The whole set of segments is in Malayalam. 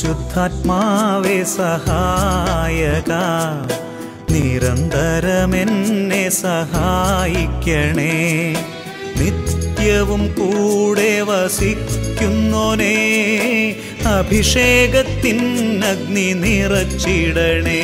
പരിശുദ്ധാത്മാവേ സഹായക, നിരന്തരമെന്നെ സഹായിക്കണേ. നിത്യവും കൂടെ വസിക്കുന്നോനേ, അഭിഷേകത്തിൻ അഗ്നി നിറച്ചിടണേ.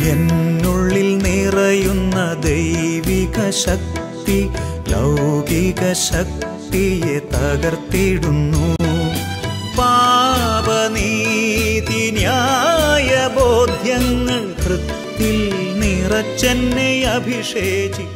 എന്നുള്ളിൽ നിറയുന്ന ദൈവിക ശക്തി ലൗകിക ശക്തിയെ തകർത്തിടുന്നു. പാപനീതി ന്യായ ബോധ്യങ്ങൾ ഹൃത്തിൽ നിറച്ചെന്നെ അഭിഷേചിക്കൂ.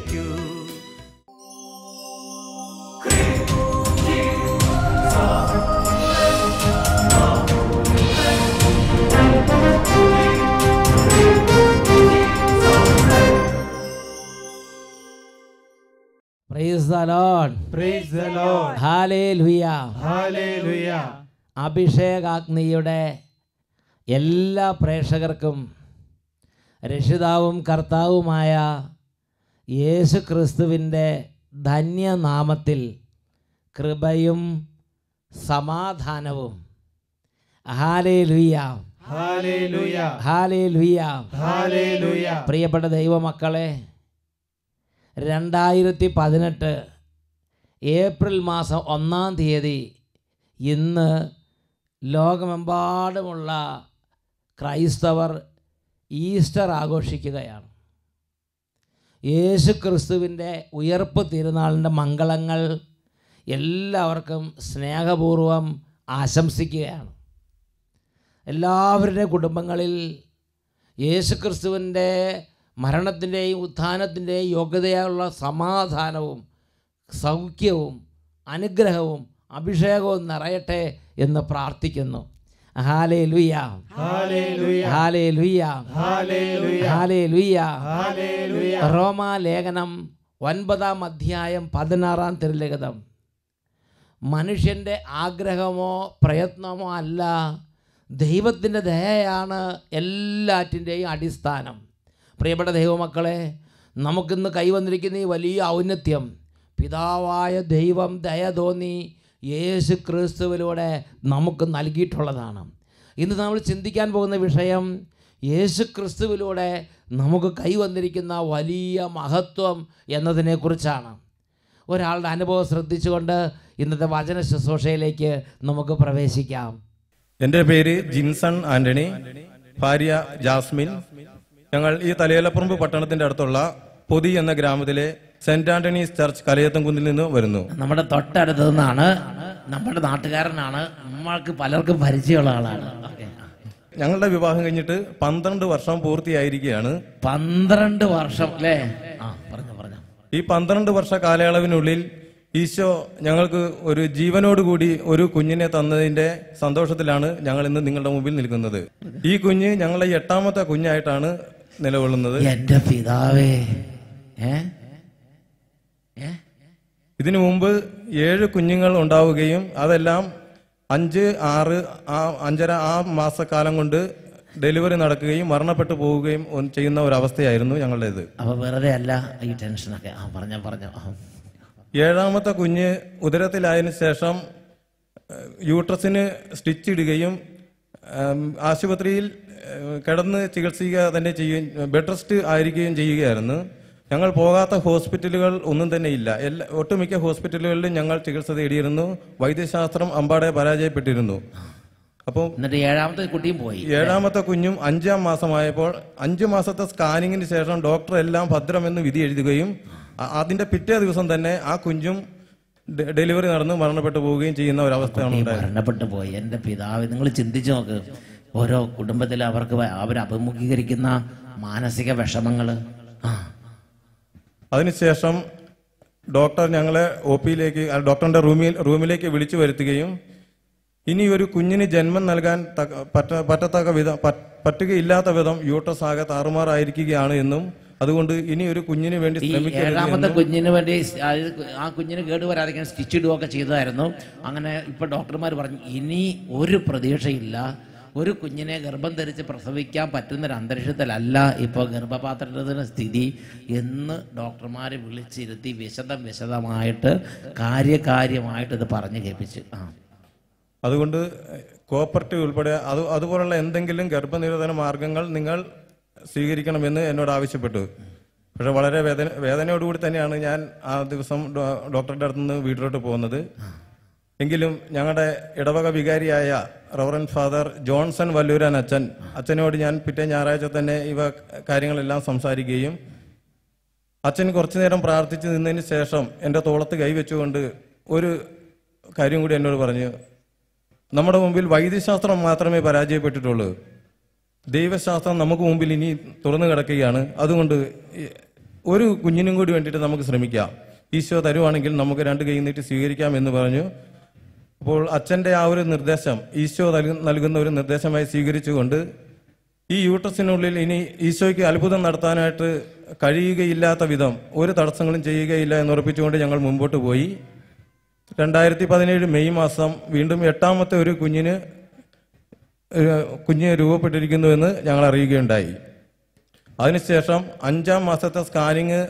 Praise the Lord. Praise the Lord. Hallelujah. Hallelujah. അഭിഷേകാഗ്നിയുടെ എല്ലാ പ്രേക്ഷകർക്കും രക്ഷിതാവും കർത്താവുമായ യേശു ക്രിസ്തുവിൻ്റെ ധന്യനാമത്തിൽ കൃപയും സമാധാനവും. Hallelujah, hallelujah, hallelujah, hallelujah. പ്രിയപ്പെട്ട ദൈവമക്കളെ, 2018 ഏപ്രിൽ മാസം 1-ാം തീയതി ഇന്ന് ലോകമെമ്പാടുമുള്ള ക്രൈസ്തവർ ഈസ്റ്റർ ആഘോഷിക്കുകയാണ്. യേശു ക്രിസ്തുവിൻ്റെ ഉയർപ്പ് തിരുനാളിൻ്റെ മംഗളങ്ങൾ എല്ലാവർക്കും സ്നേഹപൂർവം ആശംസിക്കുകയാണ്. എല്ലാവരുടെ കുടുംബങ്ങളിൽ യേശു ക്രിസ്തുവിൻ്റെ മരണത്തിൻ്റെയും ഉത്ഥാനത്തിൻ്റെയും യോഗ്യതയുള്ള സമാധാനവും സൗഖ്യവും അനുഗ്രഹവും അഭിഷേകവും നിറയട്ടെ എന്ന് പ്രാർത്ഥിക്കുന്നു. Hallelujah, hallelujah, hallelujah, hallelujah, hallelujah. Hallelujah. റോമാലേഖനം 9-ാം അധ്യായം 16-ാം തിരുലിഖിതം. മനുഷ്യൻ്റെ ആഗ്രഹമോ പ്രയത്നമോ അല്ല, ദൈവത്തിൻ്റെ ദയയാണ് എല്ലാറ്റിൻ്റെയും അടിസ്ഥാനം. പ്രിയപ്പെട്ട ദൈവമക്കളെ, നമുക്കിന്ന് കൈവന്നിരിക്കുന്ന ഈ വലിയ ഔന്നത്യം പിതാവായ ദൈവം ദയ തോന്നി യേശു ക്രിസ്തുവിലൂടെ നമുക്ക് നൽകിയിട്ടുള്ളതാണ്. ഇന്ന് നമ്മൾ ചിന്തിക്കാൻ പോകുന്ന വിഷയം യേശു ക്രിസ്തുവിലൂടെ നമുക്ക് കൈവന്നിരിക്കുന്ന വലിയ മഹത്വം എന്നതിനെക്കുറിച്ചാണ്. ഒരാളുടെ അനുഭവം ശ്രദ്ധിച്ചുകൊണ്ട് ഇന്നത്തെ വചന ശുശ്രൂഷയിലേക്ക് നമുക്ക് പ്രവേശിക്കാം. എൻ്റെ പേര് ജിൻസൺ ആന്റണി, ഭാര്യ ജാസ്മിൻ. ഞങ്ങൾ ഈ തലയോലപ്പറമ്പ് പട്ടണത്തിന്റെ അടുത്തുള്ള പൊതി എന്ന ഗ്രാമത്തിലെ സെന്റ് ആന്റണീസ് ചർച്ച് കലയത്തംകുന്നിൽ നിന്ന് വരുന്നു. നമ്മുടെ തൊട്ടടുത്ത് നിന്നാണ്, നമ്മുടെ നാട്ടുകാരനാണ്, നമ്മൾക്ക് പലർക്കും പരിചയമുള്ള ആളാണ്. ഞങ്ങളുടെ വിവാഹം കഴിഞ്ഞിട്ട് 12 വർഷം പൂർത്തിയായിരിക്കുകയാണ്. 12 വർഷം അല്ലേ? പറഞ്ഞു. ഈ 12 വർഷ കാലയളവിനുള്ളിൽ ഈശോ ഞങ്ങൾക്ക് ഒരു ജീവനോടുകൂടി ഒരു കുഞ്ഞിനെ തന്നതിന്റെ സന്തോഷത്തിലാണ് ഞങ്ങൾ ഇന്ന് നിങ്ങളുടെ മുമ്പിൽ നിൽക്കുന്നത്. ഈ കുഞ്ഞ് ഞങ്ങളുടെ 8ാമത്തെ കുഞ്ഞായിട്ടാണ് നിലകൊള്ളുന്നത്. എന്റെ പിതാവേ, ഇതിനു മുമ്പ് 7 കുഞ്ഞുങ്ങൾ ഉണ്ടാവുകയും അതെല്ലാം 5, 6, 5.5 ആ മാസക്കാലം കൊണ്ട് ഡെലിവറി നടക്കുകയും മരണപ്പെട്ടു പോവുകയും ചെയ്യുന്ന ഒരവസ്ഥയായിരുന്നു ഞങ്ങളുടേത്. അപ്പൊ വെറുതെ അല്ല ഈ ടെൻഷനൊക്കെ. പറഞ്ഞു. 7ാമത്തെ കുഞ്ഞ് ഉദരത്തിലായതിനു ശേഷം യൂട്രസിന് സ്റ്റിച്ച് ഇടുകയും ആശുപത്രിയിൽ കിടന്ന് ചികിത്സിക്കുക തന്നെ ബെഡ് റെസ്റ്റ് ആയിരിക്കുകയും ചെയ്യുകയായിരുന്നു. ഞങ്ങൾ പോകാത്ത ഹോസ്പിറ്റലുകൾ ഒന്നും തന്നെ ഇല്ല. ഒട്ടുമിക്ക ഹോസ്പിറ്റലുകളിലും ഞങ്ങൾ ചികിത്സ തേടിയിരുന്നു. വൈദ്യശാസ്ത്രം അമ്പാടെ പരാജയപ്പെട്ടിരുന്നു. അപ്പോൾ 7ാമത്തെ കുട്ടിയും പോയി. 7ാമത്തെ കുഞ്ഞും 5ാം മാസമായപ്പോൾ 5 മാസത്തെ സ്കാനിങ്ങിന് ശേഷം ഡോക്ടർ എല്ലാം ഭദ്രമെന്ന് വിധി എഴുതുകയും അതിന്റെ പിറ്റേ ദിവസം തന്നെ ആ കുഞ്ഞും ഡെലിവറി നടന്ന് മരണപ്പെട്ടു പോവുകയും ചെയ്യുന്ന ഒരവസ്ഥയാണ് ഉണ്ടായത്. മരണപ്പെട്ടു പോയി. എന്റെ പിതാവ്, നിങ്ങൾ ചിന്തിച്ചു നോക്ക്, ഓരോ കുടുംബത്തിൽ അവർ അഭിമുഖീകരിക്കുന്ന മാനസിക വിഷമങ്ങള്. അതിനുശേഷം ഡോക്ടർ ഞങ്ങളെ OP-യിലേക്ക് ഡോക്ടറിന്റെ റൂമിലേക്ക് വിളിച്ചു വരുത്തുകയും ഇനി ഒരു കുഞ്ഞിന് ജന്മം നൽകാൻ പറ്റുകയില്ലാത്ത വിധം യൂട്രസ് ആകെ താറുമാറായിരിക്കുകയാണ് എന്നും അതുകൊണ്ട് ഇനി ഒരു കുഞ്ഞിന് വേണ്ടി ഏഴാമത്തെ കുഞ്ഞിന് വേണ്ടി ആ കുഞ്ഞിന് കേടുവരാതിരിക്കാൻ സ്റ്റിച്ച് ഇടുകയൊക്കെ ചെയ്തതായിരുന്നു. അങ്ങനെ ഇപ്പൊ ഡോക്ടർമാർ പറഞ്ഞു ഇനി ഒരു പ്രതീക്ഷയില്ല, ഒരു കുഞ്ഞിനെ ഗർഭം ധരിച്ച് പ്രസവിക്കാൻ പറ്റുന്നൊരു അന്തരീക്ഷത്തിലല്ല ഇപ്പോൾ ഗർഭപാത്രത്തിന്റെ സ്ഥിതി എന്ന് ഡോക്ടർമാരെ വിളിച്ചിരുത്തി വിശദമായിട്ട് കാര്യമായിട്ട് ഇത് പറഞ്ഞു കേൾപ്പിച്ചു. അതുകൊണ്ട് കോപ്പറേറ്റീവ് ഉൾപ്പെടെ അതുപോലുള്ള എന്തെങ്കിലും ഗർഭനിരോധന മാർഗങ്ങൾ നിങ്ങൾ സ്വീകരിക്കണമെന്ന് എന്നോട് ആവശ്യപ്പെട്ടു. പക്ഷെ വളരെ വേദനയോടുകൂടി തന്നെയാണ് ഞാൻ ആ ദിവസം ഡോക്ടറുടെ അടുത്ത് നിന്ന് വീട്ടിലോട്ട് പോകുന്നത്. എങ്കിലും ഞങ്ങളുടെ ഇടവക വികാരിയായ റവറൻ ഫാദർ ജോൺസൺ വല്ലൂരാൻ അച്ഛനോട് ഞാൻ പിറ്റേ ഞായറാഴ്ച തന്നെ ഇവ കാര്യങ്ങളെല്ലാം സംസാരിക്കുകയും അച്ഛൻ കുറച്ചു നേരം പ്രാർത്ഥിച്ചു നിന്നതിന് ശേഷം എൻ്റെ തോളത്ത് കൈവച്ചുകൊണ്ട് ഒരു കാര്യം കൂടി എന്നോട് പറഞ്ഞു. നമ്മുടെ മുമ്പിൽ വൈദ്യശാസ്ത്രം മാത്രമേ പരാജയപ്പെട്ടിട്ടുള്ളൂ, ദൈവശാസ്ത്രം നമുക്ക് മുമ്പിൽ ഇനി തുറന്നു കിടക്കുകയാണ്. അതുകൊണ്ട് ഒരു കുഞ്ഞിനും കൂടി വേണ്ടിയിട്ട് നമുക്ക് ശ്രമിക്കാം, ഈശോ തരുവാണെങ്കിൽ നമുക്ക് 2 കൈ നീട്ടി സ്വീകരിക്കാം എന്ന് പറഞ്ഞു. അപ്പോൾ അച്ഛൻ്റെ ആ ഒരു നിർദ്ദേശം ഈശോ നൽകുന്ന ഒരു നിർദ്ദേശമായി സ്വീകരിച്ചുകൊണ്ട് ഈ യൂട്രസിനുള്ളിൽ ഇനി ഈശോയ്ക്ക് അത്ഭുതം നടത്താനായിട്ട് കഴിയുകയില്ലാത്ത വിധം ഒരു തടസ്സങ്ങളും ചെയ്യുകയില്ല എന്നുറപ്പിച്ചുകൊണ്ട് ഞങ്ങൾ മുമ്പോട്ട് പോയി. 2017 മെയ് മാസം വീണ്ടും 8ാമത്തെ ഒരു കുഞ്ഞ് രൂപപ്പെട്ടിരിക്കുന്നുവെന്ന് ഞങ്ങൾ അറിയുകയുണ്ടായി. അതിനുശേഷം 5ാം മാസത്തെ സ്കാനിങ്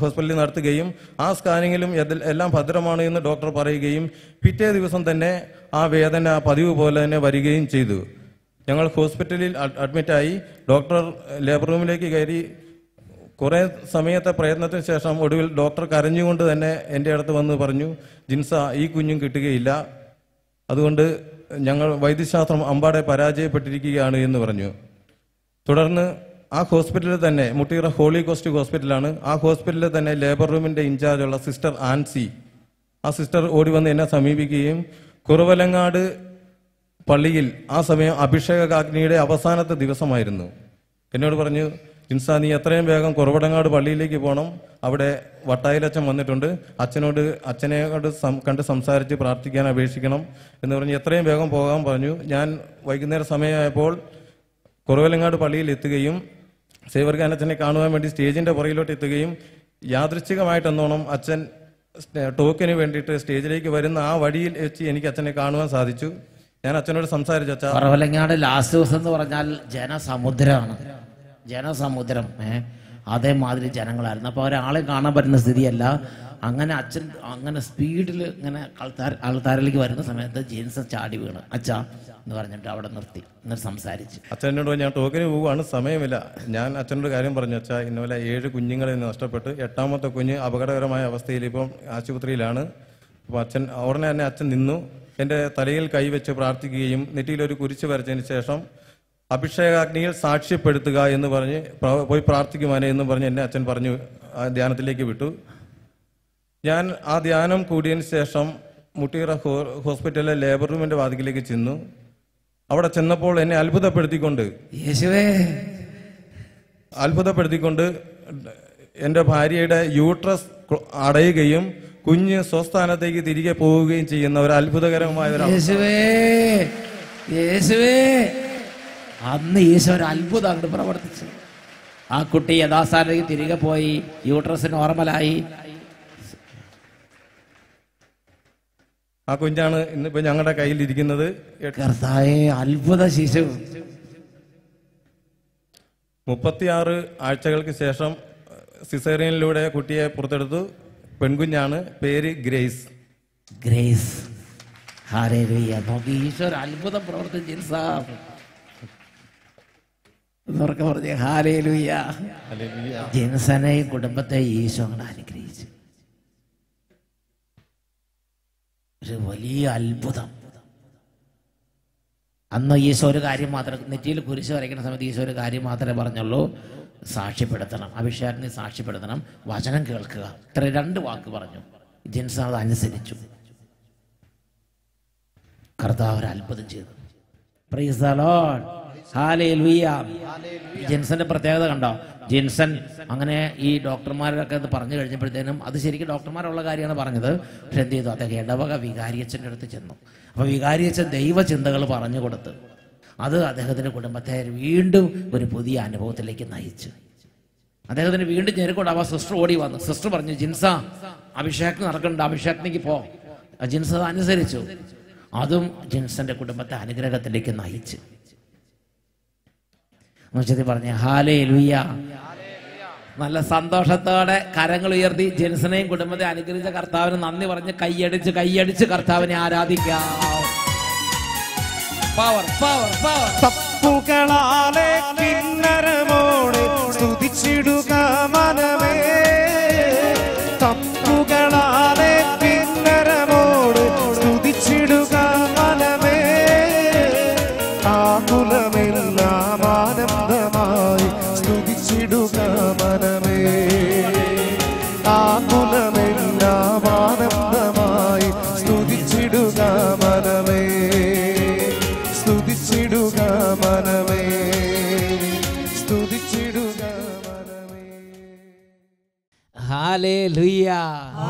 ഹോസ്പിറ്റലിൽ നടത്തുകയും ആ സ്കാനിങ്ങിലും എല്ലാം ഭദ്രമാണ് എന്ന് ഡോക്ടർ പറയുകയും പിറ്റേ ദിവസം തന്നെ ആ വേദന പതിവ് പോലെ തന്നെ വരികയും ചെയ്തു. ഞങ്ങൾ ഹോസ്പിറ്റലിൽ അഡ്മിറ്റായി. ഡോക്ടർ ലേബർ റൂമിലേക്ക് കയറി കുറേ സമയത്തെ പ്രയത്നത്തിന് ശേഷം ഒടുവിൽ ഡോക്ടർ കരഞ്ഞുകൊണ്ട് തന്നെ എൻ്റെ അടുത്ത് വന്ന് പറഞ്ഞു, ജിൻസ ഈ കുഞ്ഞും കിട്ടുകയില്ല, അതുകൊണ്ട് ഞങ്ങൾ വൈദ്യശാസ്ത്രം അമ്പാടെ പരാജയപ്പെട്ടിരിക്കുകയാണ് എന്ന് പറഞ്ഞു. തുടർന്ന് ആ ഹോസ്പിറ്റലിൽ തന്നെ, മുട്ടിയറ ഹോളി കോസ്റ്റ് ഹോസ്പിറ്റലാണ്, ആ ഹോസ്പിറ്റലിൽ തന്നെ ലേബർ റൂമിൻ്റെ ഇൻചാർജുള്ള സിസ്റ്റർ ആൻസി, ആ സിസ്റ്റർ ഓടി വന്ന് എന്നെ സമീപിക്കുകയും കുറവലങ്ങാട് പള്ളിയിൽ ആ സമയം അഭിഷേകാഗ്നിയുടെ അവസാനത്തെ ദിവസമായിരുന്നു. എന്നോട് പറഞ്ഞു, ജിൻസ നീ എത്രയും വേഗം കുറവടങ്ങാട് പള്ളിയിലേക്ക് പോകണം, അവിടെ വട്ടായിലച്ഛൻ വന്നിട്ടുണ്ട്, അച്ഛനെ കണ്ട് സംസാരിച്ച് പ്രാർത്ഥിക്കാൻ അപേക്ഷിക്കണം എന്ന് പറഞ്ഞ് എത്രയും വേഗം പോകാൻ പറഞ്ഞു. ഞാൻ വൈകുന്നേരം സമയമായപ്പോൾ കുറവലങ്ങാട് പള്ളിയിൽ എത്തുകയും സേവർഗാനച്ഛനെ കാണുവാൻ വേണ്ടി സ്റ്റേജിന്റെ പുറകിലോട്ട് എത്തുകയും യാദൃച്ഛികമായിട്ടെന്നോണം അച്ഛൻ ടോക്കിന് വേണ്ടിയിട്ട് സ്റ്റേജിലേക്ക് വരുന്ന ആ വഴിയിൽ വെച്ച് എനിക്ക് അച്ഛനെ കാണുവാൻ സാധിച്ചു. ഞാൻ അച്ഛനോട് സംസാരിച്ചു. അച്ഛാ, കുറവലങ്ങാട് ലാസ്റ്റ് ദിവസം എന്ന് പറഞ്ഞാൽ ജനസമുദ്രമാണ്, ജനസമുദ്രം. അതേമാതിരി ജനങ്ങളായിരുന്നു. അപ്പോൾ ഒരാളെ കാണാൻ പറ്റുന്ന സ്ഥിതിയല്ല. അങ്ങനെ അച്ഛൻ അങ്ങനെ സ്പീഡിൽ ഇങ്ങനെ ആൾത്താരിലേക്ക് വരുന്ന സമയത്ത് ജീൻസ് ചാടി വീണ് അച്ഛാ എന്ന് പറഞ്ഞിട്ട് അവിടെ നിർത്തി, എന്നിട്ട് സംസാരിച്ചു. അച്ഛനോട് ഞാൻ ടോക്കിന് പോവുകയാണ്, സമയമില്ല. ഞാൻ അച്ഛനോട് കാര്യം പറഞ്ഞു, അച്ഛാ ഇന്നലെ 7 കുഞ്ഞുങ്ങളെ നഷ്ടപ്പെട്ട് 8ാമത്തെ കുഞ്ഞ് അപകടകരമായ അവസ്ഥയിൽ ഇപ്പം ആശുപത്രിയിലാണ്. അപ്പോൾ ഉടനെ തന്നെ അച്ഛൻ നിന്നു, എൻ്റെ തലയിൽ കൈവച്ച് പ്രാർത്ഥിക്കുകയും നെറ്റിയിലൊരു കുരിശ് വരച്ചതിന് ശേഷം അഭിഷേകാഗ്നിയിൽ സാക്ഷ്യപ്പെടുത്തുക എന്ന് പറഞ്ഞ് പോയി പ്രാർത്ഥിക്കുവാനേ എന്ന് പറഞ്ഞ് എന്നെ അച്ഛൻ പറഞ്ഞു ധ്യാനത്തിലേക്ക് വിട്ടു. ഞാൻ ആ ധ്യാനം കൂടിയതിന് ശേഷം മുട്ടിയറ ഹോസ്പിറ്റലിലെ ലേബർ റൂമിന്റെ വാതിക്കലേക്ക് ചെന്നു. അവിടെ ചെന്നപ്പോൾ എന്നെ അത്ഭുതപ്പെടുത്തിക്കൊണ്ട് എൻ്റെ ഭാര്യയുടെ യൂട്രസ് അടയുകയും കുഞ്ഞ് സ്വസ്ഥാനത്തേക്ക് തിരികെ പോവുകയും ചെയ്യുന്ന ഒരു അത്ഭുതകരമായ ഒരു അന്ന് ഈശോ ഒരു അത്ഭുതം അങ്ങോട്ട് പ്രവർത്തിച്ചു. ആ കുട്ടി യഥാസ്ഥാനത്തേക്ക് തിരികെ പോയി, യൂട്രസ് നോർമലായി. ആ കുഞ്ഞാണ് ഇന്നിപ്പോ ഞങ്ങളുടെ കയ്യിൽ ഇരിക്കുന്നത്. അത്ഭുത ശിശു. 36 ആഴ്ചകൾക്ക് ശേഷം സിസേറിയനിലൂടെ കുട്ടിയെ പുറത്തെടുത്തു. പെൺകുഞ്ഞാണ്, പേര് ഗ്രേസ്. ഈശോ ഒരു അത്ഭുതം പ്രവർത്തിച്ചു. ജിൻസനെയും കുടുംബത്തെ ഈശോ അങ്ങോട്ട് അനുഗ്രഹിച്ചു. ഒരു വലിയ അത്ഭുതം. അന്ന് ഈശോ ഒരു കാര്യം മാത്രം, നെറ്റിയിൽ കുരിശ് വരയ്ക്കുന്ന സമയത്ത് ഈശോ ഒരു കാര്യം മാത്രമേ പറഞ്ഞുള്ളൂ, സാക്ഷ്യപ്പെടുത്തണം, അഭിഷേകത്തിനെ സാക്ഷ്യപ്പെടുത്തണം, വചനം കേൾക്കുക. ഇത്ര 2 വാക്ക് പറഞ്ഞു. ജിൻസ അത് അനുസരിച്ചു. കർത്താവ് ഒരു അത്ഭുതം ചെയ്തു. Praise the Lord. ഹല്ലേലൂയ. ജിൻസന്റെ പ്രത്യേകത കണ്ടോ? ജിൻസൺ അങ്ങനെ ഈ ഡോക്ടർമാരൊക്കെ അത് പറഞ്ഞു കഴിഞ്ഞപ്പോഴത്തേനും അത് ശരിക്കും ഡോക്ടർമാരുള്ള കാര്യമാണ് പറഞ്ഞത്. പക്ഷെ എന്ത് ചെയ്തു? അദ്ദേഹം ഇടവക വികാരിയച്ഛൻ്റെ അടുത്ത് ചെന്നു. അപ്പോൾ വികാരിയച്ഛൻ ദൈവചിന്തകൾ പറഞ്ഞു കൊടുത്ത് അത് അദ്ദേഹത്തിൻ്റെ കുടുംബത്തെ വീണ്ടും ഒരു പുതിയ അനുഭവത്തിലേക്ക് നയിച്ചു. അദ്ദേഹത്തിന് വീണ്ടും ഞെരുക്കൊണ്ടാവാ. സിസ്റ്റർ ഓടി വന്നു. സിസ്റ്റർ പറഞ്ഞു, ജിൻസ അഭിഷേകം നടക്കുന്നുണ്ട്, അഭിഷേകത്തിലേക്ക് പോ. ജിൻസ അനുസരിച്ചു. അതും ജിൻസന്റെ കുടുംബത്തെ അനുഗ്രഹത്തിലേക്ക് നയിച്ചു. പറഞ്ഞ ഹല്ലേലൂയ. നല്ല സന്തോഷത്തോടെ കരങ്ങൾ ഉയർത്തി ജിൻസനെയും കുടുംബത്തെ അനുഗ്രഹിച്ച കർത്താവിന് നന്ദി പറഞ്ഞ് കൈയടിച്ച് കർത്താവിനെ ആരാധിക്കാം. Power power power. തപ്പുകളാലെ കിന്നരമോടെ സ്തുതിച്ചിടുക മനമേ, തപ്പുകളാലെ കിന്നരമോടെ സ്തുതിച്ചിടുക മനമേ, ആകുലമെല്ലാം ആനന്ദമായി സ്തുതിച്ചിടുക മനമേ, ആകുലമെല്ലാം ആനന്ദമായി സ്തുതിച്ചിടുക മനമേ, സ്തുതിച്ചിടുക മനമേ, സ്തുതിച്ചിടുക മനമേ. ഹല്ലേലൂയ.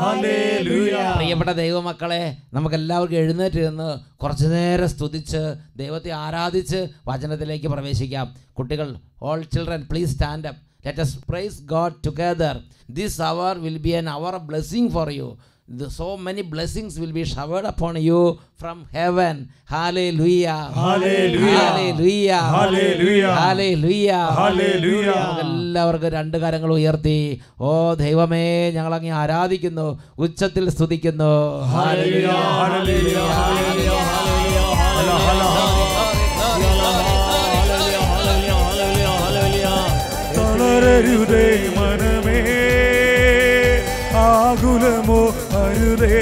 ഹല്ലേലൂയ. പ്രിയപ്പെട്ട ദൈവമക്കളെ, നമുക്ക് എല്ലാവർക്കും എഴുന്നേറ്റ് നിന്ന് കുറച്ചു നേരം സ്തുതിച്ച് ദൈവത്തെ ആരാധിച്ച് വചനത്തിലേക്ക് പ്രവേശിക്കാം. കുട്ടികൾ, all children please stand up. Let us praise God together. This hour will be an hour of blessing for you. So many blessings will be showered upon you from heaven. Hallelujah. Hallelujah. Hallelujah. Hallelujah. Hallelujah. Hallelujah. എല്ലാവർക്കും രണ്ട് കരങ്ങൾ ഉയർത്തി ഓ ദൈവമേ ഞങ്ങൾ അങ്ങ് ആരാധിക്കുന്നു, ഉച്ചത്തിൽ സ്തുതിക്കുന്നു. Hallelujah. Hallelujah. Hallelujah. തളരരുതേ മനമേ, ആകുലമോ അരുതേ,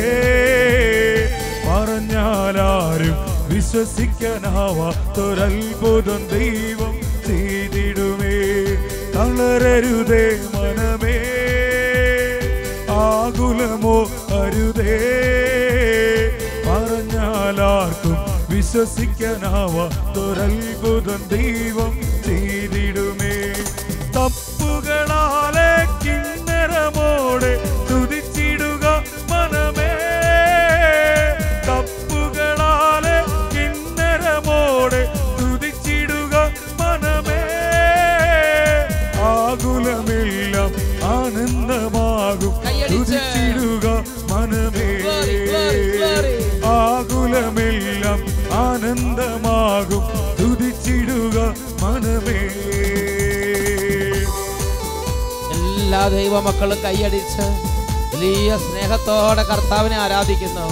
പറഞ്ഞാലാരും വിശ്വസിക്കാനാവാത്തൊരത്ഭുതം ദൈവം ചെയ്തിടുമേ. തളരരുതേ മനമേ, ആകുലമോ അരുതേ, പറഞ്ഞാലാർക്കും വിശ്വസിക്കാനാവാത്തൊരത്ഭുതം ദൈവം ചെയ്തിടുമേ. തപ്പുകളാലെ കിന്നരമോടെ സ്തുതിച്ചിടുക മനമേ, തപ്പുകളാലെ കിന്നരമോടെ സ്തുതിച്ചിടുക മനമേ, ആകുലമെല്ലാം ആനന്ദമാകും സ്തുതിച്ചിടുക മനമേ, ആകുലമെല്ലാം ആനന്ദമാകും സ്തുതിച്ചിടുക മനമേ. എല്ലാ ദൈവമക്കളും കൈയടിച്ച് വലിയ സ്നേഹത്തോടെ കർത്താവിനെ ആരാധിക്കുന്നു.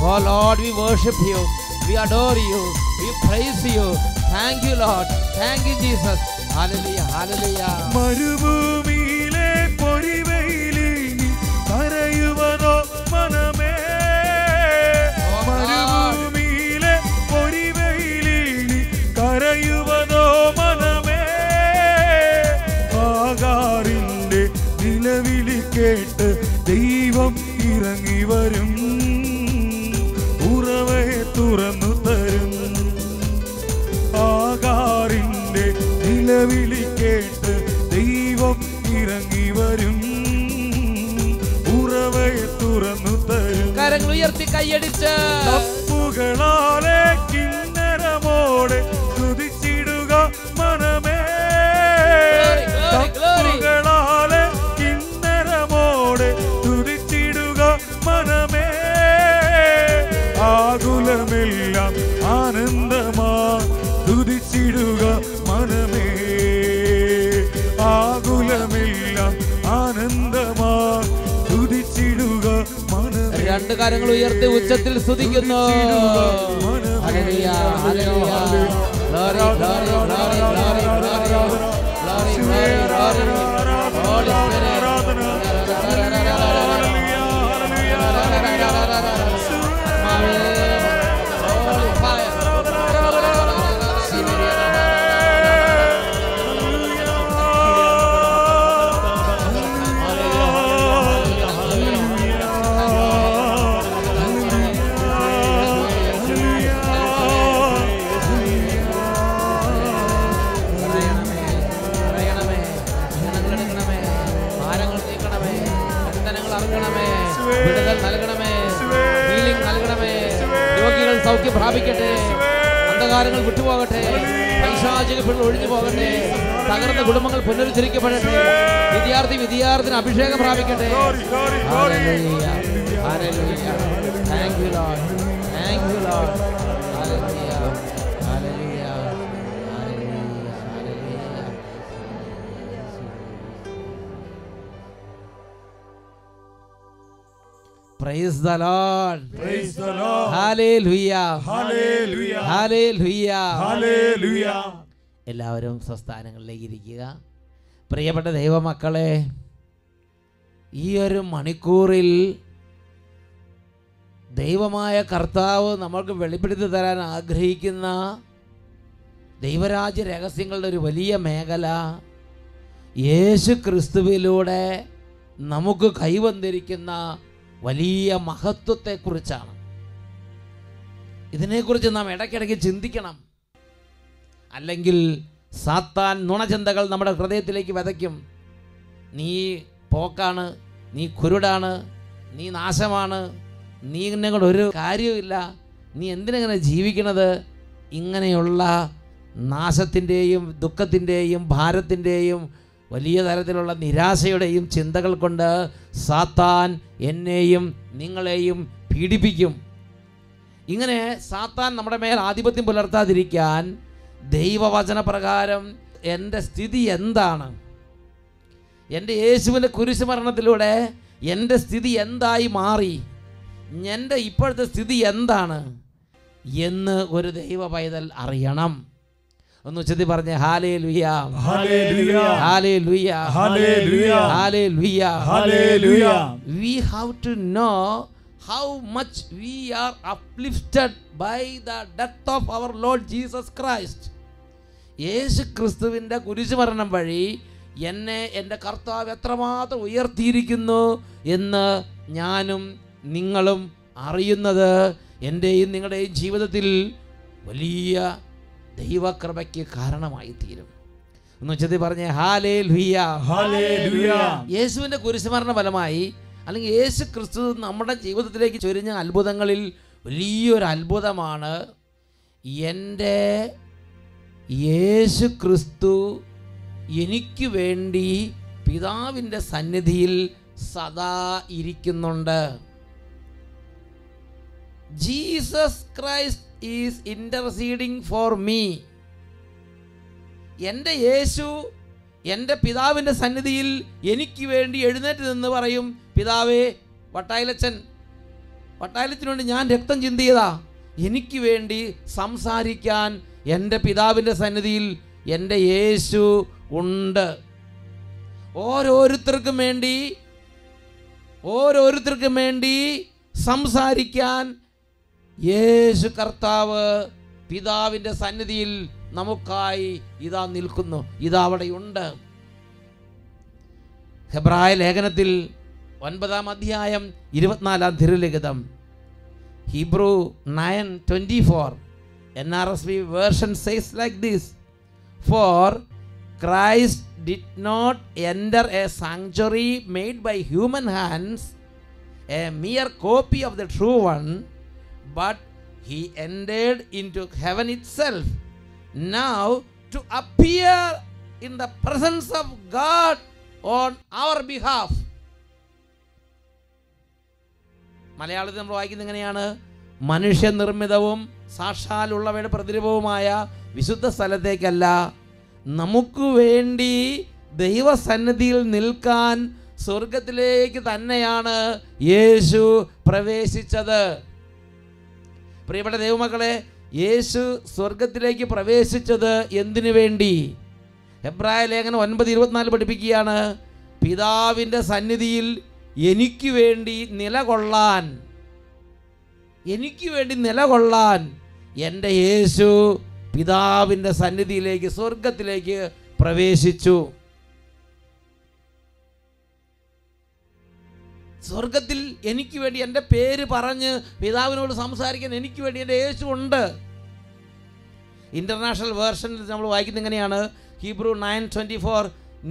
Oh Lord, we worship you, we adore you, we praise you. Thank you Lord, thank you Jesus. Hallelujah, hallelujah. മരുഭൂമിയിലെ പൊരിവെയിലിൽ കരയുവതോ മനമേ, മരുഭൂമിയിലെ പൊരിവെയിലിൽ കരയുവതോ മനമേ, ആകാറിന്റെ നിലവിളി കേട്ട് ദൈവം ഇറങ്ങി വരും, ഉറവയെ തുറന്നു തരും. ആകാറിന്റെ നിലവിളി കേട്ട് ദൈവം ഇറങ്ങി വരും, ഉറവയെ തുറന്നു തരും. കരങ്ങൾ ഉയർത്തി കൈയടിച്ച് തപ്പുകളാലെ കിന്നരമോടെ സ്തുതിച്ചിടുക മനമേ, തപ്പുകളാലെ കിന്നരമോടെ സ്തുതിച്ചിടുക മനമേ, ആകുലമെല്ലാം ആനന്ദമാ സ്തുതിച്ചിടുക മനമേ, ആകുലമെല്ലാം ആനന്ദമാ സ്തുതിച്ചിടുക മനമേ. രണ്ട് കരങ്ങൾ ഉയർത്തി ഉച്ചത്തിൽ സ്തുതിക്കുന്നു. Hallelujah, hallelujah. Glory, glory, glory, glory, glory, glory, glory, glory. Holy Spirit. Holy fire. സൗഖ്യം പ്രാപിക്കട്ടെ. അന്ധകാരങ്ങൾ വിട്ടുപോകട്ടെ. പൈശാചിക പിള്ളൽ ഒഴിഞ്ഞു പോകട്ടെ. തകർന്ന കുടുംബങ്ങൾ പുനരുദ്ധരിക്കപ്പെടട്ടെ. വിദ്യാർത്ഥിന് അഭിഷേകം പ്രാപിക്കട്ടെ. Hallelujah, hallelujah. Thank you Lord, thank you Lord. Hallelujah, hallelujah, hallelujah, hallelujah. Praise the Lord. Praise the Lord. Hallelujah. Hallelujah. Hallelujah. Hallelujah. എല്ലാവരും സ്വസ്ഥാനങ്ങളിലേക്ക് ഇരിക്കുക. പ്രിയപ്പെട്ട ദൈവമക്കളെ, ഈ ഒരു മണിക്കൂറിൽ ദൈവമായ കർത്താവ് നമ്മൾക്ക് വെളിപ്പെടുത്തി തരാൻ ആഗ്രഹിക്കുന്ന ദൈവരാജ്യ രഹസ്യങ്ങളുടെ ഒരു വലിയ മേഖല യേശു ക്രിസ്തുവിലൂടെ നമുക്ക് കൈവന്നിരിക്കുന്ന വലിയ മഹത്വത്തെക്കുറിച്ചാണ്. ഇതിനെക്കുറിച്ച് നാം ഇടയ്ക്കിടയ്ക്ക് ചിന്തിക്കണം. അല്ലെങ്കിൽ സാത്താൻ നുണചിന്തകൾ നമ്മുടെ ഹൃദയത്തിലേക്ക് വിതയ്ക്കും. നീ പോക്കാണ്, നീ കുരുടാണ്, നീ നാശമാണ്, നീ ഇങ്ങനെ കൊണ്ട് ഒരു കാര്യവുമില്ല, നീ എന്തിനെങ്ങനെ ജീവിക്കണത്, ഇങ്ങനെയുള്ള നാശത്തിൻ്റെയും ദുഃഖത്തിൻ്റെയും ഭാരത്തിൻ്റെയും വലിയ തരത്തിലുള്ള നിരാശയുടെയും ചിന്തകൾ കൊണ്ട് സാത്താൻ എന്നെയും നിങ്ങളെയും പീഡിപ്പിക്കും. ഇങ്ങനെ സാത്താൻ നമ്മുടെ മേൽ ആധിപത്യം പുലർത്താതിരിക്കാൻ ദൈവവചനപ്രകാരം എൻ്റെ സ്ഥിതി എന്താണ്, എൻ്റെ യേശുവിൻ്റെ കുരിശുമരണത്തിലൂടെ എൻ്റെ സ്ഥിതി എന്തായി മാറി, എൻ്റെ ഇപ്പോഴത്തെ സ്ഥിതി എന്താണ് എന്ന് ഒരു ദൈവ പൈതൽ അറിയണം. ഒന്ന് ഉച്ചത്തിൽ പറഞ്ഞേ, hallelujah, hallelujah, hallelujah, hallelujah, hallelujah, hallelujah. We have to know how much we are uplifted by the death of our Lord Jesus Christ. യേശു ക്രിസ്തുവിൻ്റെ കുരിശുമരണം വഴി എന്നെ എൻ്റെ കർത്താവ് എത്രമാത്രം ഉയർത്തിയിരിക്കുന്നു എന്ന് ഞാനും നിങ്ങളും അറിയുന്നത് എൻ്റെയും നിങ്ങളുടെയും ജീവിതത്തിൽ വലിയ ദൈവകൃപയ്ക്ക് കാരണമായി തീരും. എന്ന് വെച്ചത് പറഞ്ഞേ, ഹല്ലേലൂയ, ഹല്ലേലൂയ. യേശുവിൻ്റെ കുരിശുമരണ ഫലമായി അല്ലെങ്കിൽ യേശു ക്രിസ്തു നമ്മുടെ ജീവിതത്തിലേക്ക് ചൊരിഞ്ഞ അത്ഭുതങ്ങളിൽ വലിയൊരു അത്ഭുതമാണ് എൻ്റെ യേശു ക്രിസ്തു എനിക്ക് വേണ്ടി പിതാവിൻ്റെ സന്നിധിയിൽ സദാ ഇരിക്കുന്നുണ്ട്. Jesus Christ is interceding for me. എൻ്റെ യേശു എൻ്റെ പിതാവിൻ്റെ സന്നിധിയിൽ എനിക്ക് വേണ്ടി എഴുന്നേറ്റ് നിന്ന് പറയും, പിതാവേ, വട്ടായിലച്ചന് വേണ്ടി ഞാൻ രക്തം ചിന്തിയതാ, എനിക്ക് വേണ്ടി സംസാരിക്കാൻ എൻ്റെ പിതാവിൻ്റെ സന്നിധിയിൽ എൻ്റെ യേശു ഉണ്ട്. ഓരോരുത്തർക്കും വേണ്ടി സംസാരിക്കാൻ യേശു കർത്താവ് പിതാവിൻ്റെ സന്നിധിയിൽ നമുക്കായി ഇതാ നിൽക്കുന്നു, ഇതാ അവിടെയുണ്ട്. ഹെബ്രായ ലേഖനത്തിൽ 9-ാം അധ്യായം 24-ാം തിരുലിഖിതം, Hebrew 9:24, NRSV version says like this: For Christ did not enter a sanctuary made by human hands, a mere copy of the true one, but he entered into heaven itself, now to appear in the presence of God on our behalf. മലയാളത്തിൽ നമ്മൾ വായിക്കുന്നത് എങ്ങനെയാണ്? മനുഷ്യനിർമ്മിതവും സാക്ഷാലുള്ളവയുടെ പ്രതിരൂപവുമായ വിശുദ്ധ സ്ഥലത്തേക്കല്ല, നമുക്ക് വേണ്ടി ദൈവസന്നിധിയിൽ നിൽക്കാൻ സ്വർഗത്തിലേക്ക് തന്നെയാണ് യേശു പ്രവേശിച്ചത്. പ്രിയപ്പെട്ട ദൈവമക്കളെ, യേശു സ്വർഗത്തിലേക്ക് പ്രവേശിച്ചത് എന്തിനു വേണ്ടി? ഹെബ്രായ ലേഖനം 9:24 പഠിപ്പിക്കുകയാണ്, പിതാവിൻ്റെ സന്നിധിയിൽ എനിക്ക് വേണ്ടി നിലകൊള്ളാൻ എൻ്റെ യേശു പിതാവിൻ്റെ സന്നിധിയിലേക്ക്, സ്വർഗത്തിലേക്ക് പ്രവേശിച്ചു. സ്വർഗത്തിൽ എനിക്ക് വേണ്ടി എൻ്റെ പേര് പറഞ്ഞ് പിതാവിനോട് സംസാരിക്കാൻ എനിക്ക് വേണ്ടി എൻ്റെ യേശു ഉണ്ട്. ഇന്റർനാഷണൽ വേർഷനിൽ നമ്മൾ വായിക്കുന്നത് എങ്ങനെയാണ്? Hebrew 9:24,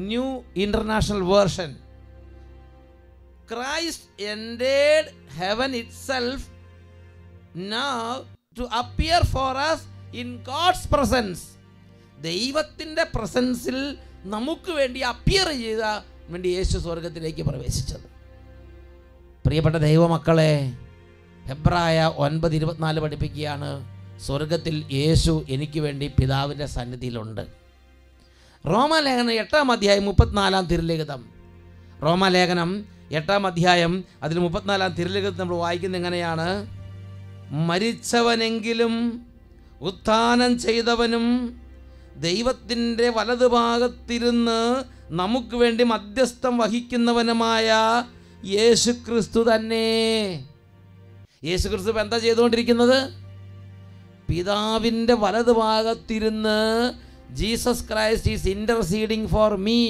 New International Version. Christ entered heaven itself, now to appear for us in God's presence. ദൈവത്തിൻ്റെ പ്രസൻസിൽ നമുക്ക് വേണ്ടി അപ്പിയർ ചെയ്ത വേണ്ടി യേശു സ്വർഗത്തിലേക്ക് പ്രവേശിച്ചത്. പ്രിയപ്പെട്ട ദൈവമക്കളെ, ഹെബ്രായ 9:24 പഠിപ്പിക്കുകയാണ്, സ്വർഗത്തിൽ യേശു എനിക്ക് വേണ്ടി പിതാവിൻ്റെ സന്നിധിയിലുണ്ട്. റോമാലേഖനം 8-ാം അധ്യായം 34-ാം തിരുലിഖിതം. റോമാലേഖനം 8-ാം അധ്യായം അതിൽ 34-ാം തിരുലിഖിതം നമ്മൾ വായിക്കുന്നത് എങ്ങനെയാണ്? മരിച്ചവനെങ്കിലും ഉത്ഥാനം ചെയ്തവനും ദൈവത്തിൻ്റെ വലതുഭാഗത്തിരുന്ന് നമുക്ക് വേണ്ടി മധ്യസ്ഥം വഹിക്കുന്നവനുമായ യേശു ക്രിസ്തു തന്നെ. യേശു ക്രിസ്തു ഇപ്പം എന്താ ചെയ്തുകൊണ്ടിരിക്കുന്നത്? പിതാവിൻ്റെ വലതുഭാഗത്തിരുന്ന് Jesus Christ is interceding for me.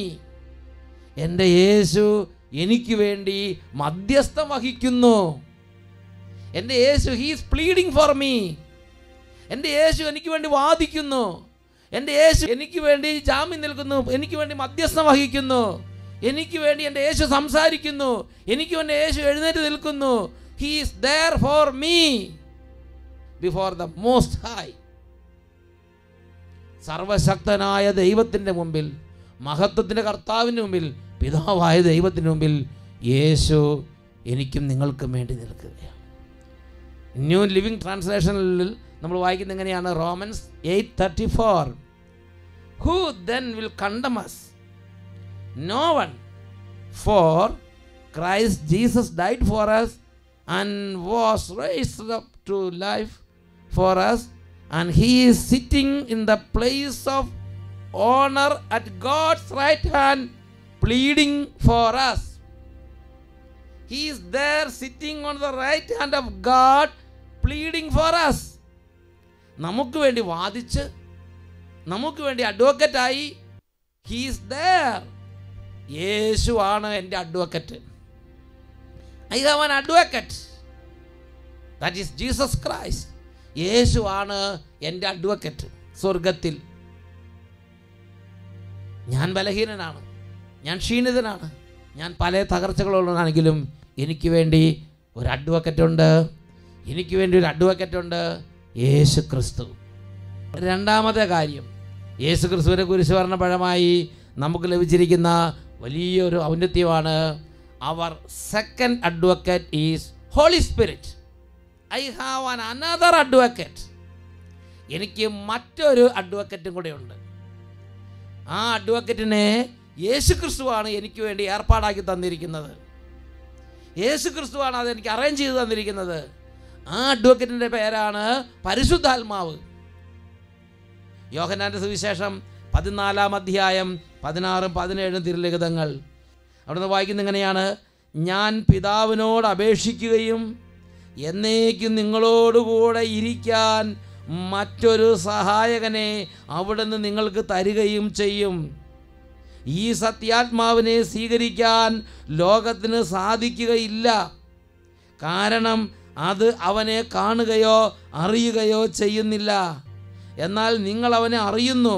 എൻ്റെ യേശു എനിക്ക് വേണ്ടി മധ്യസ്ഥം വഹിക്കുന്നു. എൻ്റെ യേശു ഹീസ് പ്ലീഡിങ് ഫോർ മീ. എൻ്റെ യേശു എനിക്ക് വേണ്ടി വാദിക്കുന്നു. എൻ്റെ യേശു എനിക്ക് വേണ്ടി ജാമ്യം നിൽക്കുന്നു. എനിക്ക് വേണ്ടി മധ്യസ്ഥം വഹിക്കുന്നു. എനിക്ക് വേണ്ടി എൻ്റെ യേശു സംസാരിക്കുന്നു. എനിക്ക് വേണ്ടി യേശു എഴുന്നേറ്റ് നിൽക്കുന്നു. He is there for me before the most high. സർവശക്തനായ ദൈവത്തിൻ്റെ മുമ്പിൽ, മഹത്വത്തിൻ്റെ കർത്താവിൻ്റെ മുമ്പിൽ, പിതാവായ ദൈവത്തിൻ്റെ മുമ്പിൽ യേശു എനിക്കും നിങ്ങൾക്കും വേണ്ടി നിൽക്കുകയാണ്. ന്യൂ ലിവിങ് ട്രാൻസ്ലേഷനിൽ നമ്മൾ വായിക്കുന്നത് എങ്ങനെയാണ്? Romance 8:34. Who then will condemn us? No one. For Christ Jesus died for us and was raised up to life for us, and he is sitting in the place of honor at God's right hand, pleading for us. He is there sitting on the right hand of God, pleading for us. നമുക്ക് വേണ്ടി വാദിച്ച്, നമുക്ക് വേണ്ടി അഡ്വക്കറ്റായി ഹീ ഈസ് ദെയർ. യേശു ആണ് എൻ്റെ advocate. I have an advocate, that is Jesus Christ. യേശു ആണ് എൻ്റെ അഡ്വക്കറ്റ് സ്വർഗത്തിൽ. ഞാൻ ബലഹീനനാണ്, ഞാൻ ക്ഷീണിതനാണ്, ഞാൻ പല തകർച്ചകളുള്ളതാണെങ്കിലും എനിക്ക് വേണ്ടി ഒരു അഡ്വക്കറ്റുണ്ട്. എനിക്ക് വേണ്ടി ഒരു അഡ്വക്കറ്റുണ്ട്, യേശു ക്രിസ്തു. രണ്ടാമത്തെ കാര്യം, യേശു ക്രിസ്തുവിനെ കുരിശുമരണപരമായി നമുക്ക് ലഭിച്ചിരിക്കുന്ന വലിയൊരു ഔന്നത്യമാണ്. Our second advocate is Holy Spirit. I have an another advocate. എനിക്ക് മറ്റൊരു അഡ്വക്കറ്റും കൂടെ ഉണ്ട്. ആ അഡ്വക്കറ്റിനെ യേശു ക്രിസ്തുവാണ് എനിക്ക് വേണ്ടി ഏർപ്പാടാക്കി തന്നിരിക്കുന്നത്. യേശു ക്രിസ്തുവാണ് അതെനിക്ക് അറേഞ്ച് ചെയ്ത് തന്നിരിക്കുന്നത്. ആ അഡ്വക്കറ്റിൻ്റെ പേരാണ് പരിശുദ്ധാത്മാവ്. യോഹന്നാൻ്റെ സുവിശേഷം 14-ാം അധ്യായം 16-17 തിരുലിഖിതങ്ങൾ. അവിടുന്ന് വായിക്കുന്നത് എങ്ങനെയാണ്? ഞാൻ പിതാവിനോട് അപേക്ഷിക്കുകയും എന്നേക്കും നിങ്ങളോടുകൂടെ ഇരിക്കാൻ മറ്റൊരു സഹായകനെ അവിടുന്ന് നിങ്ങൾക്ക് തരികയും ചെയ്യും. ഈ സത്യാത്മാവിനെ സ്വീകരിക്കാൻ ലോകത്തിന് സാധിക്കുകയില്ല, കാരണം അത് അവനെ കാണുകയോ അറിയുകയോ ചെയ്യുന്നില്ല. എന്നാൽ നിങ്ങൾ അവനെ അറിയുന്നു,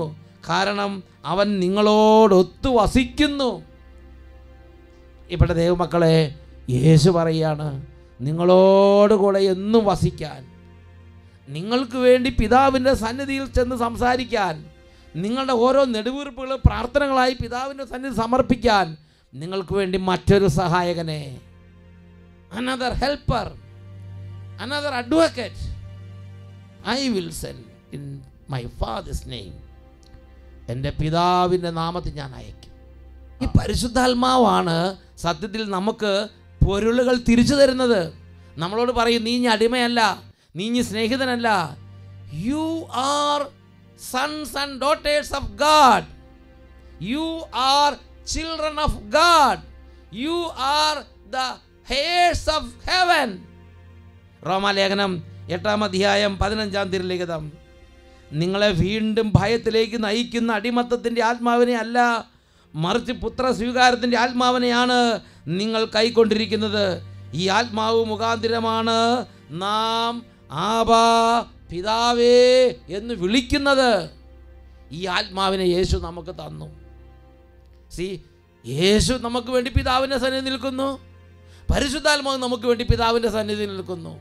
കാരണം അവൻ നിങ്ങളോടൊത്തു വസിക്കുന്നു. ഇവിടെ ദൈവമക്കളെ, യേശു പറയുകയാണ് നിങ്ങളോടുകൂടെ എന്നും വസിക്കാൻ, നിങ്ങൾക്ക് വേണ്ടി പിതാവിൻ്റെ സന്നിധിയിൽ ചെന്ന് സംസാരിക്കാൻ, നിങ്ങളുടെ ഓരോ നെടുവീർപ്പുകൾ പ്രാർത്ഥനകളായി പിതാവിൻ്റെ സന്നിധി സമർപ്പിക്കാൻ നിങ്ങൾക്ക് വേണ്ടി മറ്റൊരു സഹായകനെ, another helper, another advocate I will send in my father's name. എൻ്റെ പിതാവിൻ്റെ നാമത്തിൽ ഞാൻ അയക്കും. ഈ പരിശുദ്ധാത്മാവാണ് സത്യത്തിൽ നമുക്ക് പൊരുളുകൾ തിരിച്ചു തരുന്നത്. നമ്മളോട് പറയും, നീ ഇനി അടിമയല്ല, നീ ഇനി സ്നേഹിതനല്ല. You are sons and daughters of God. You are children of God. You are the heirs of heaven. റോമാലേഖനം 8-ാം അധ്യായം 15-ാം തിരുലിഖിതം. നിങ്ങളെ വീണ്ടും ഭയത്തിലേക്ക് നയിക്കുന്ന അടിമത്തത്തിൻ്റെ ആത്മാവിനെ അല്ല, മറിച്ച് പുത്ര സ്വീകാരത്തിൻ്റെ ആത്മാവിനെയാണ് നിങ്ങൾ കൈക്കൊണ്ടിരിക്കുന്നത്. ഈ ആത്മാവ് മുഖാന്തിരമാണ് നാം ആബാ പിതാവേ എന്ന് വിളിക്കുന്നത്. ഈ ആത്മാവിനെ യേശു നമുക്ക് തന്നു. യേശു നമുക്ക് വേണ്ടി പിതാവിൻ്റെ സന്നിധി നിൽക്കുന്നു. പരിശുദ്ധാത്മാവ് നമുക്ക് വേണ്ടി പിതാവിൻ്റെ സന്നിധി നിൽക്കുന്നു.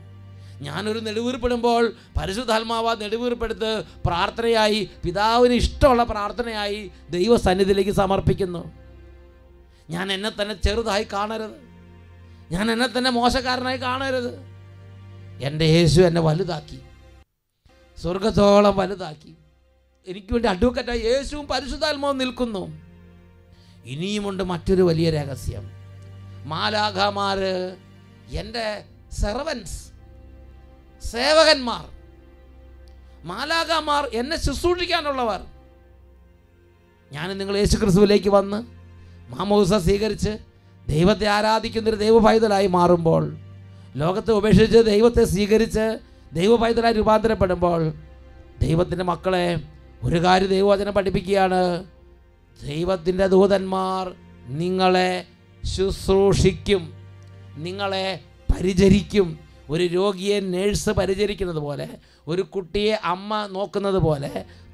ഞാനൊരു നെടുവീർപ്പെടുമ്പോൾ പരിശുദ്ധാത്മാവ് നെടുവീർപ്പെടുത്ത് പ്രാർത്ഥനയായി, പിതാവിന് ഇഷ്ടമുള്ള പ്രാർത്ഥനയായി ദൈവസന്നിധിയിലേക്ക് സമർപ്പിക്കുന്നു. ഞാൻ എന്നെ തന്നെ ചെറുതായി കാണരുത്, ഞാൻ എന്നെ തന്നെ മോശക്കാരനായി കാണരുത്. എൻ്റെ യേശു എന്നെ വലുതാക്കി, സ്വർഗത്തോളം വലുതാക്കി. എനിക്ക് വേണ്ടി അഡ്വക്കറ്റായി യേശുവും പരിശുദ്ധാത്മാവും നിൽക്കുന്നു. ഇനിയുമുണ്ട് മറ്റൊരു വലിയ രഹസ്യം. മാലാഖമാർ എൻ്റെ സെർവൻസ്, സേവകന്മാർ. മാലാഖമാർ എന്നെ ശുശ്രൂഷിക്കാനുള്ളവർ. ഞാൻ നിങ്ങൾ യേശു ക്രിസ്തുവിലേക്ക് വന്ന് മാമോദിസ സ്വീകരിച്ച് ദൈവത്തെ ആരാധിക്കുന്നൊരു ദൈവപൈതലായി മാറുമ്പോൾ, ലോകത്തെ ഉപേക്ഷിച്ച് ദൈവത്തെ സ്വീകരിച്ച് ദൈവപൈതലായി രൂപാന്തരപ്പെടുമ്പോൾ, ദൈവത്തിൻ്റെ മക്കളെ ഒരു കാര്യം ദൈവവചനം പഠിപ്പിക്കുകയാണ്. ദൈവത്തിൻ്റെ ദൂതന്മാർ നിങ്ങളെ ശുശ്രൂഷിക്കും, നിങ്ങളെ പരിചരിക്കും. ഒരു രോഗിയെ നേഴ്സ് പരിചരിക്കുന്നത് പോലെ, ഒരു കുട്ടിയെ അമ്മ നോക്കുന്നത് പോലെ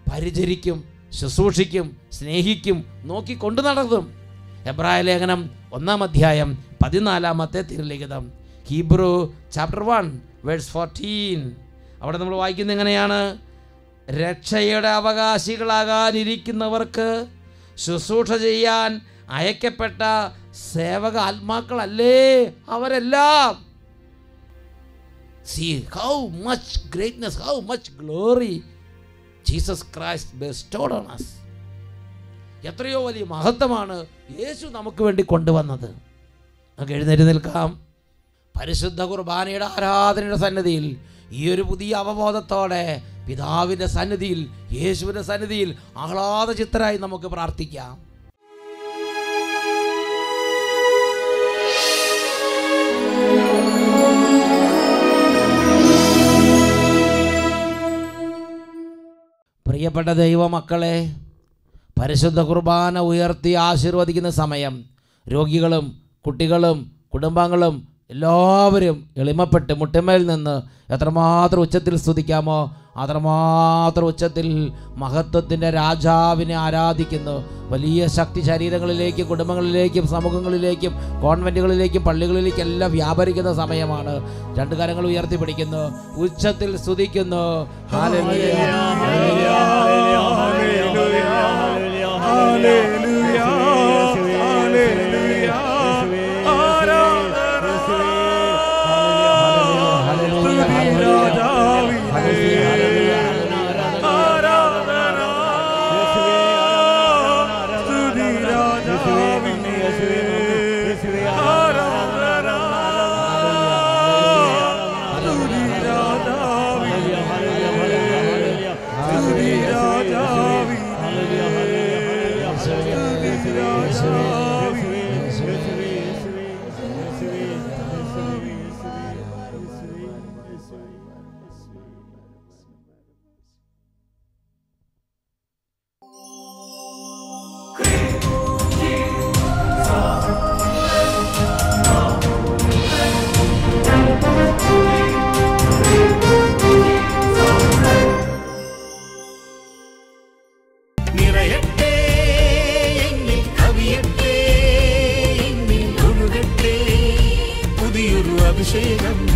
പരിചരിക്കും, ശുശ്രൂഷിക്കും, സ്നേഹിക്കും, നോക്കി കൊണ്ടു നടത്തും. എബ്രായ ലേഖനം 1-ാം അധ്യായം 14-ാമത്തെ തിരുലിഖിതം, ഹീബ്രു ചാപ്റ്റർ 1 വേഴ്സ് 14. അവിടെ നമ്മൾ വായിക്കുന്നത് എങ്ങനെയാണ്? രക്ഷയുടെ അവകാശികളാകാനിരിക്കുന്നവർക്ക് ശുശ്രൂഷ ചെയ്യാൻ അയക്കപ്പെട്ട സേവക ആത്മാക്കളല്ലേ അവരെല്ലാം. See how much greatness, how much glory Jesus Christ bestowed on us. എത്രയോ വലിയ മഹത്വമാണ് യേശു നമുക്ക് വേണ്ടി കൊണ്ടുവന്നത്. നമുക്ക് എഴുന്നേറ്റ് നിൽക്കാം. പരിശുദ്ധ കുർബാനയുടെ ആരാധനയുടെ സന്നിധിയിൽ ഈ ഒരു പുതിയ അവബോധത്തോടെ പിതാവിൻ്റെ സന്നിധിയിൽ, യേശുവിൻ്റെ സന്നിധിയിൽ ആഹ്ലാദ ചിത്തരായി നമുക്ക് പ്രാർത്ഥിക്കാം. പ്രിയപ്പെട്ട ദൈവമക്കളെ, പരിശുദ്ധ കുർബാന ഉയർത്തി ആശീർവദിക്കുന്ന സമയം രോഗികളും കുട്ടികളും കുടുംബാംഗങ്ങളും എല്ലാവരും എളിമപ്പെട്ട് മുട്ടമേൽ നിന്ന് എത്രമാത്രം ഉച്ചത്തിൽ സ്തുതിക്കാമോ അത്രമാത്രം ഉച്ചത്തിൽ മഹത്വത്തിൻ്റെ രാജാവിനെ ആരാധിക്കുന്നു. വലിയ ശക്തി ശരീരങ്ങളിലേക്കും കുടുംബങ്ങളിലേക്കും സമൂഹങ്ങളിലേക്കും കോൺവെൻറ്റുകളിലേക്കും പള്ളികളിലേക്കും എല്ലാം വ്യാപരിക്കുന്ന സമയമാണ്. രണ്ട് കരങ്ങൾ ഉയർത്തി പിടിക്കുന്നു, ഉച്ചത്തിൽ സ്തുതിക്കുന്നു. അഭിഷേകം